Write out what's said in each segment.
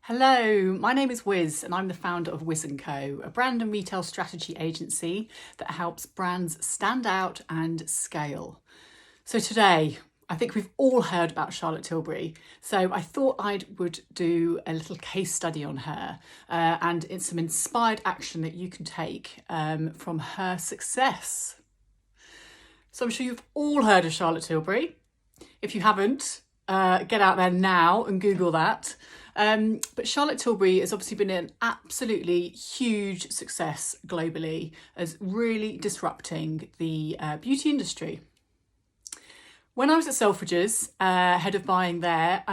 Hello, my name is Wiz and I'm the founder of WIZZ&CO, a brand and retail strategy agency that helps brands stand out and scale. So today, I think we've all heard about Charlotte Tilbury, so I thought I would do a little case study on her and it's some inspired action that you can take from her success. So I'm sure you've all heard of Charlotte Tilbury. If you haven't, get out there now and Google that. But Charlotte Tilbury has obviously been an absolutely huge success globally, as really disrupting the beauty industry. When I was at Selfridges, head of buying there,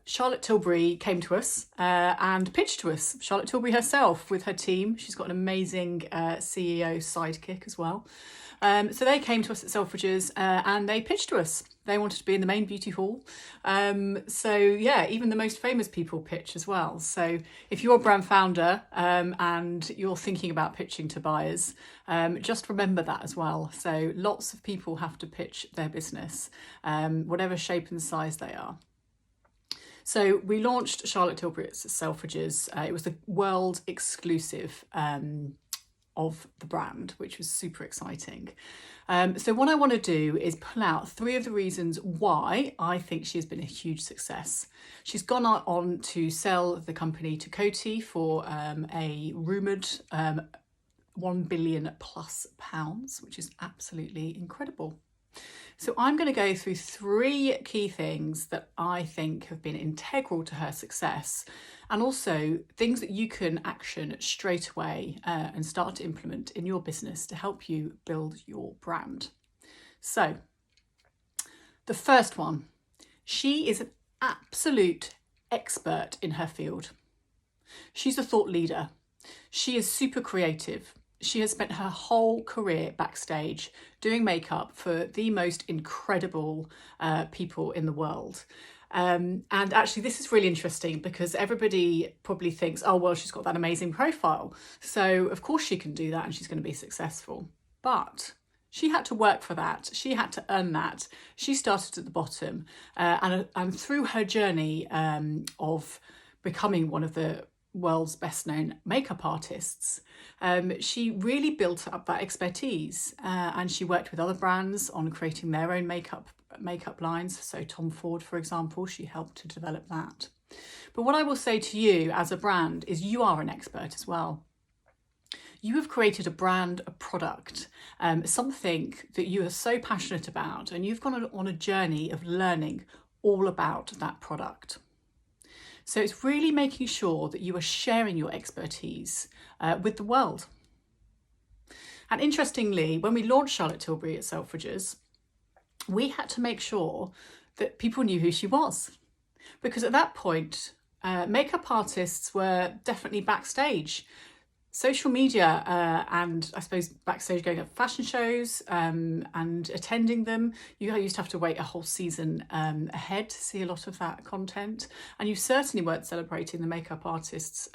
Charlotte Tilbury came to us and pitched to us. Charlotte Tilbury herself with her team. She's got an amazing CEO sidekick as well. So they came to us at Selfridges and they pitched to us. They wanted to be in the main beauty hall. So yeah, even the most famous people pitch as well. So if you're a brand founder and you're thinking about pitching to buyers, just remember that as well. So lots of people have to pitch their business, whatever shape and size they are. So we launched Charlotte Tilbury at Selfridges. It was the world exclusive of the brand, which was super exciting. So what I want to do is pull out 3 of the reasons why I think she has been a huge success. She's gone on to sell the company to Coty for a rumoured £1 billion plus, which is absolutely incredible. So I'm going to go through 3 key things that I think have been integral to her success, and also things that you can action straight away and start to implement in your business to help you build your brand. So the first one, she is an absolute expert in her field. She's a thought leader. She is super creative. She has spent her whole career backstage doing makeup for the most incredible people in the world. And actually, this is really interesting because everybody probably thinks, oh, well, she's got that amazing profile, so of course she can do that and she's going to be successful. But she had to work for that. She had to earn that. She started at the bottom and through her journey of becoming one of the world's best known makeup artists, she really built up that expertise and she worked with other brands on creating their own makeup lines. So Tom Ford, for example, she helped to develop that. But what I will say to you as a brand is you are an expert as well. You have created a brand, a product, something that you are so passionate about, and you've gone on a journey of learning all about that product. So it's really making sure that you are sharing your expertise with the world. And interestingly, when we launched Charlotte Tilbury at Selfridges, we had to make sure that people knew who she was. Because at that point, makeup artists were definitely backstage. Social media and I suppose backstage going at fashion shows and attending them, you used to have to wait a whole season ahead to see a lot of that content, and you certainly weren't celebrating the makeup artists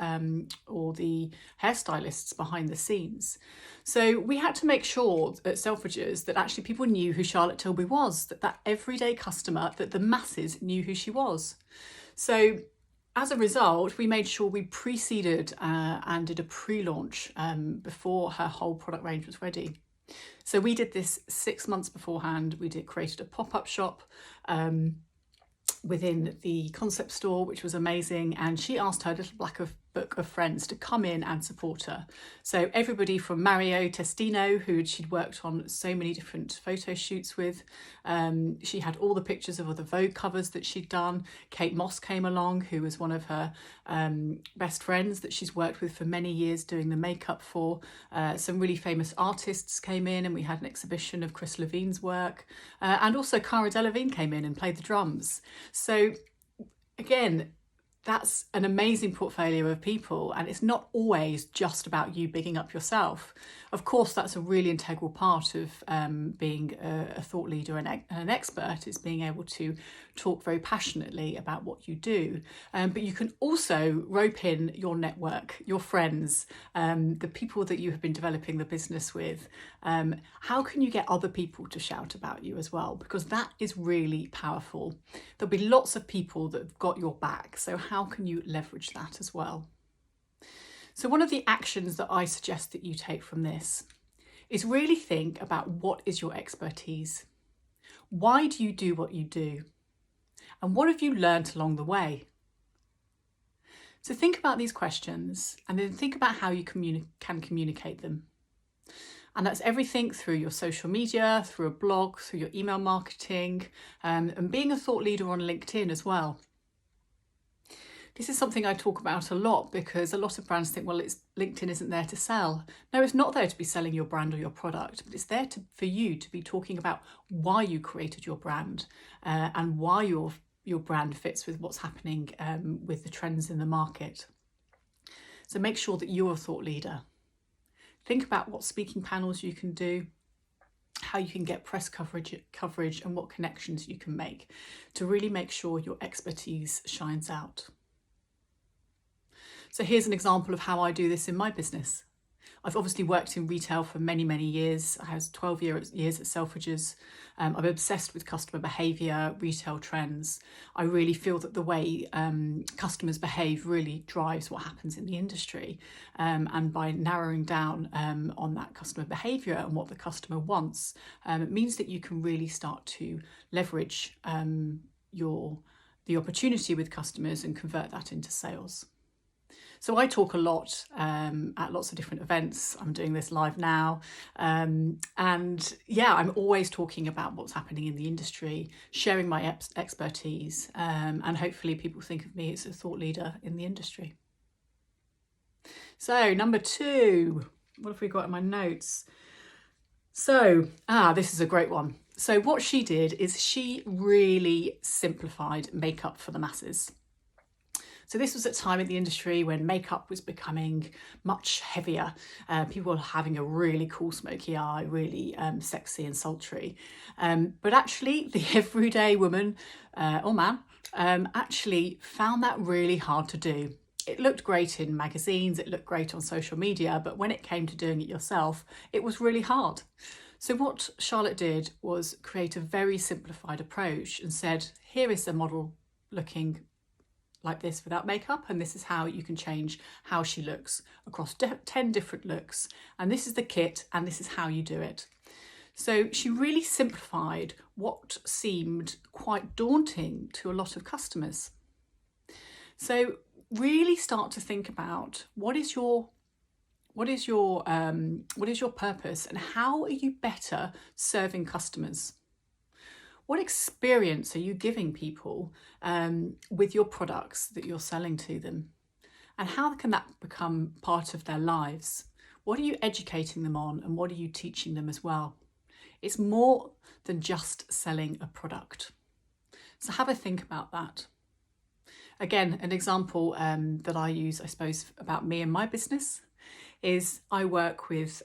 or the hairstylists behind the scenes. So we had to make sure at Selfridges that actually people knew who Charlotte Tilbury was, that everyday customer, that the masses knew who she was. So as a result, we made sure we preceded and did a pre-launch before her whole product range was ready. So we did this 6 months beforehand. We created a pop-up shop within the concept store, which was amazing. And she asked her little black book of friends to come in and support her. So everybody from Mario Testino, who she'd worked on so many different photo shoots with. She had all the pictures of all the Vogue covers that she'd done. Kate Moss came along, who was one of her best friends that she's worked with for many years doing the makeup for. Some really famous artists came in and we had an exhibition of Chris Levine's work. And also Cara Delevingne came in and played the drums. So again, that's an amazing portfolio of people, and it's not always just about you bigging up yourself. Of course, that's a really integral part of being a thought leader and an expert, is being able to talk very passionately about what you do. But you can also rope in your network, your friends, the people that you have been developing the business with. How can you get other people to shout about you as well? Because that is really powerful. There'll be lots of people that have got your back. So how can you leverage that as well? So one of the actions that I suggest that you take from this is really think about what is your expertise? Why do you do what you do? And what have you learnt along the way? So think about these questions and then think about how you can communicate them. And that's everything through your social media, through a blog, through your email marketing, and being a thought leader on LinkedIn as well. This is something I talk about a lot because a lot of brands think, well, LinkedIn isn't there to sell. No, it's not there to be selling your brand or your product, but it's there for you to be talking about why you created your brand and why your brand fits with what's happening with the trends in the market. So make sure that you're a thought leader. Think about what speaking panels you can do, how you can get press coverage and what connections you can make to really make sure your expertise shines out. So here's an example of how I do this in my business. I've obviously worked in retail for many, many years. I have 12 years at Selfridges. I'm obsessed with customer behaviour, retail trends. I really feel that the way customers behave really drives what happens in the industry. And by narrowing down on that customer behaviour and what the customer wants, it means that you can really start to leverage the opportunity with customers and convert that into sales. So I talk a lot at lots of different events. I'm doing this live now. And yeah, I'm always talking about what's happening in the industry, sharing my expertise, and hopefully people think of me as a thought leader in the industry. So number 2, what have we got in my notes? So, this is a great one. So what she did is she really simplified makeup for the masses. So this was at a time in the industry when makeup was becoming much heavier. People were having a really cool smoky eye, really sexy and sultry. But actually the everyday woman or man actually found that really hard to do. It looked great in magazines, it looked great on social media, but when it came to doing it yourself, it was really hard. So what Charlotte did was create a very simplified approach and said, here is the model looking like this without makeup, and this is how you can change how she looks across 10 different looks, and this is the kit and this is how you do it. So she really simplified what seemed quite daunting to a lot of customers. So really start to think about what is your purpose and how are you better serving customers? What experience are you giving people with your products that you're selling to them? And how can that become part of their lives? What are you educating them on and what are you teaching them as well? It's more than just selling a product. So have a think about that. Again, an example that I use, I suppose, about me and my business is I work with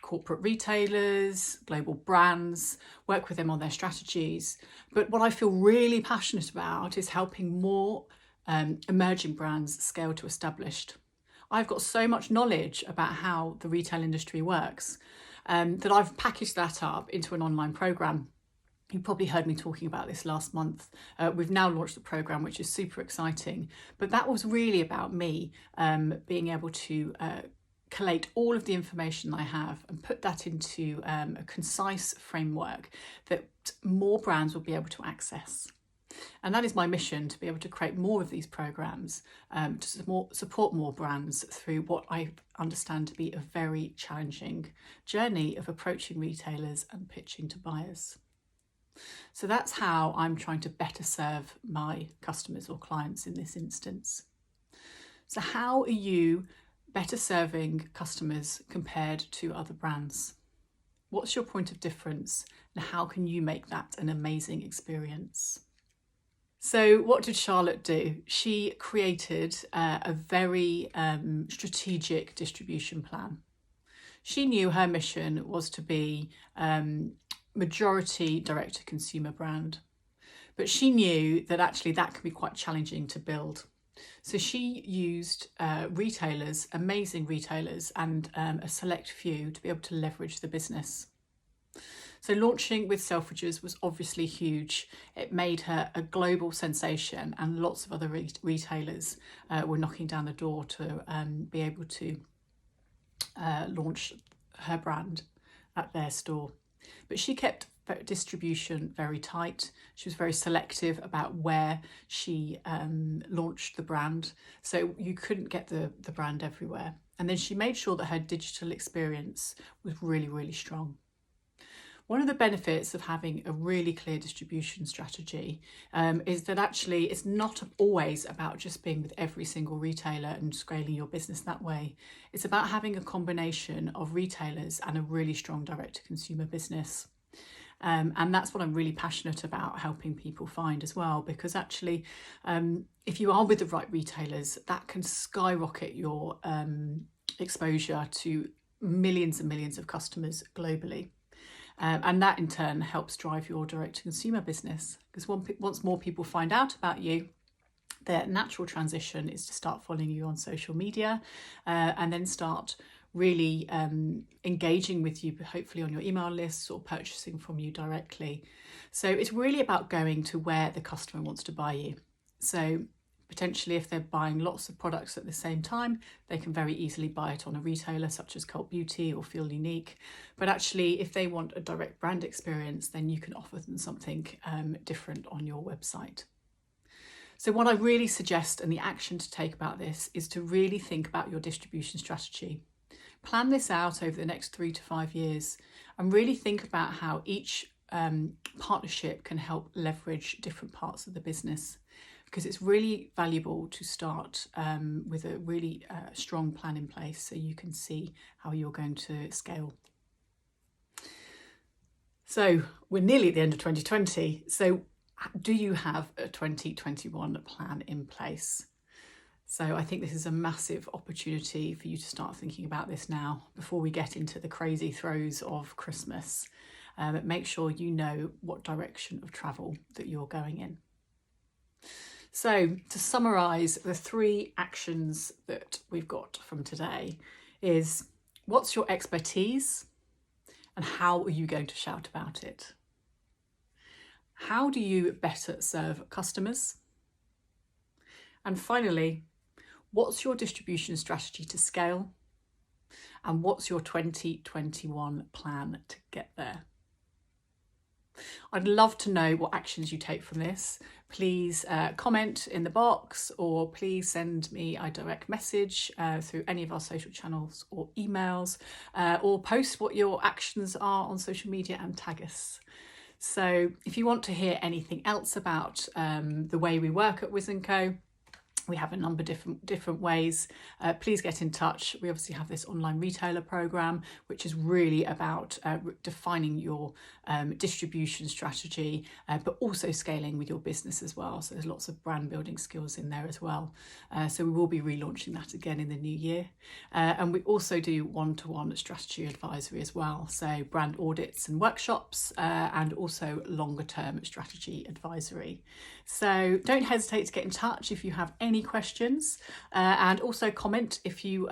corporate retailers, global brands, work with them on their strategies. But what I feel really passionate about is helping more emerging brands scale to established. I've got so much knowledge about how the retail industry works that I've packaged that up into an online program. You probably heard me talking about this last month. We've now launched the program, which is super exciting. But that was really about me being able to collate all of the information I have and put that into a concise framework that more brands will be able to access. And that is my mission, to be able to create more of these programs to support more brands through what I understand to be a very challenging journey of approaching retailers and pitching to buyers. So that's how I'm trying to better serve my customers or clients in this instance. So how are you better serving customers compared to other brands? What's your point of difference and how can you make that an amazing experience? So what did Charlotte do? She created a very strategic distribution plan. She knew her mission was to be majority direct-to-consumer brand, but she knew that actually that can be quite challenging to build. So she used retailers, amazing retailers, and a select few to be able to leverage the business. So launching with Selfridges was obviously huge. It made her a global sensation, and lots of other retailers were knocking down the door to be able to launch her brand at their store. But she kept distribution very tight. She was very selective about where she launched the brand, so you couldn't get the brand everywhere. And then she made sure that her digital experience was really, really strong. One of the benefits of having a really clear distribution strategy is that actually it's not always about just being with every single retailer and scaling your business that way. It's about having a combination of retailers and a really strong direct-to-consumer business. And that's what I'm really passionate about helping people find as well, because actually if you are with the right retailers, that can skyrocket your exposure to millions and millions of customers globally. And that in turn helps drive your direct-to-consumer business, because once more people find out about you, their natural transition is to start following you on social media and then start really engaging with you, hopefully on your email lists or purchasing from you directly. So it's really about going to where the customer wants to buy you. So potentially if they're buying lots of products at the same time, they can very easily buy it on a retailer such as Cult Beauty or Feel Unique. But actually if they want a direct brand experience, then you can offer them something different on your website. So what I really suggest, and the action to take about this, is to really think about your distribution strategy. Plan this out over the next 3 to 5 years and really think about how each partnership can help leverage different parts of the business, because it's really valuable to start with a really strong plan in place so you can see how you're going to scale. So we're nearly at the end of 2020. So do you have a 2021 plan in place? So I think this is a massive opportunity for you to start thinking about this now before we get into the crazy throes of Christmas. But make sure you know what direction of travel that you're going in. So to summarise, the 3 actions that we've got from today is: what's your expertise and how are you going to shout about it? How do you better serve customers? And finally, what's your distribution strategy to scale? And what's your 2021 plan to get there? I'd love to know what actions you take from this. Please comment in the box, or please send me a direct message through any of our social channels or emails, or post what your actions are on social media and tag us. So if you want to hear anything else about the way we work at WIZZ&CO, we have a number of different ways. Please get in touch. We obviously have this online retailer program, which is really about defining your distribution strategy, but also scaling with your business as well. So there's lots of brand building skills in there as well. So we will be relaunching that again in the new year. And we also do one-to-one strategy advisory as well. So brand audits and workshops, and also longer term strategy advisory. So don't hesitate to get in touch if you have any questions, and also comment if you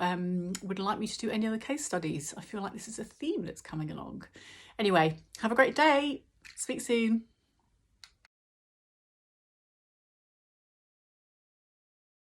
would like me to do any other case studies. I feel like this is a theme that's coming along. Anyway, have a great day. Speak soon.